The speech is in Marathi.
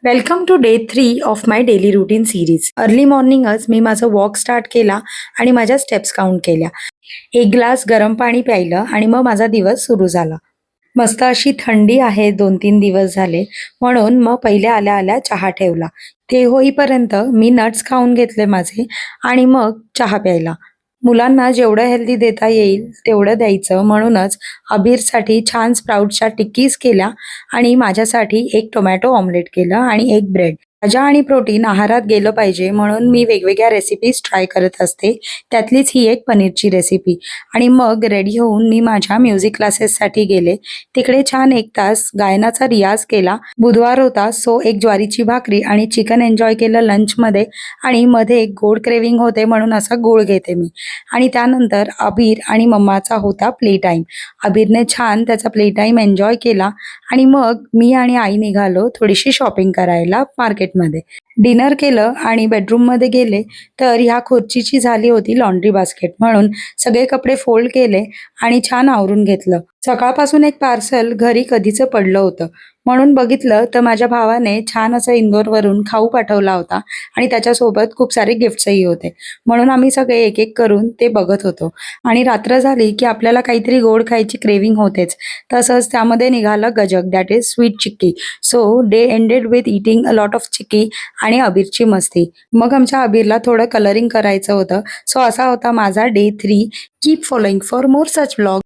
Welcome to day 3 of my daily routine series. Early मॉर्निंगच मी माझं वॉक स्टार्ट केला आणि माझ्या स्टेप्स काउंट केल्या. एक ग्लास गरम पाणी प्यायलं आणि मग माझा दिवस सुरू झाला. मस्त अशी थंडी आहे 2-3 दिवस झाले, म्हणून मग पहिले आल्या आल्या चहा ठेवला. ते होईपर्यंत मी नट्स खाऊन घेतले माझे आणि मग चहा प्यायला. मुलांना जेवढं हेल्दी देता येईल तेवढं द्यायचं, म्हणूनच अबीरसाठी छान स्प्राउट्सच्या टिक्कीज केल्या आणि माझ्यासाठी एक टोमॅटो ऑमलेट केलं आणि एक ब्रेड. भाज्या आणि प्रोटीन आहारात गेलं पाहिजे म्हणून मी वेगवेगळ्या रेसिपीज ट्राय करत असते. त्यातलीच ही एक पनीरची रेसिपी. आणि मग रेडी होऊन मी माझ्या म्युझिक क्लासेससाठी गेले. तिकडे छान 1 तास गायनाचा रियाज केला. बुधवार होता, सो एक ज्वारीची भाकरी आणि चिकन एन्जॉय केलं लंचमध्ये. आणि मध्ये एक गोड क्रेविंग होते म्हणून असा गूळ घेते मी. आणि त्यानंतर अबीर आणि मम्माचा होता प्ले टाईम. अबीरने छान त्याचा प्ले टाईम एन्जॉय केला आणि मग मी आणि आई निघालो थोडीशी शॉपिंग करायला मार्केटमध्ये. डिनर केलं आणि बेडरूममध्ये गेले तर ह्या खुर्चीची झाली होती लॉन्ड्री बास्केट, म्हणून सगळे कपडे फोल्ड केले आणि छान आवरून घेतलं. सकाळपासून एक पार्सल घरी कधीचं पडलं होतं, म्हणून बघितलं तर माझ्या भावाने छान असं इंदोरवरून खाऊ पाठवला होता आणि त्याच्यासोबत खूप सारे गिफ्ट्सही होते. म्हणून आम्ही सगळे एक एक करून ते बघत होतो. आणि रात्र झाली की आपल्याला काहीतरी गोड खायची क्रेविंग होतेच. तसंच त्यामध्ये निघालं gajak, that is sweet chikki. So day ended with eating a lot of chikki आणि अबीरची मस्ती. मग आमच्या अबीरला थोडं कलरिंग करायचं होतं. सो असा होता माझा day 3. Keep following for more such vlog.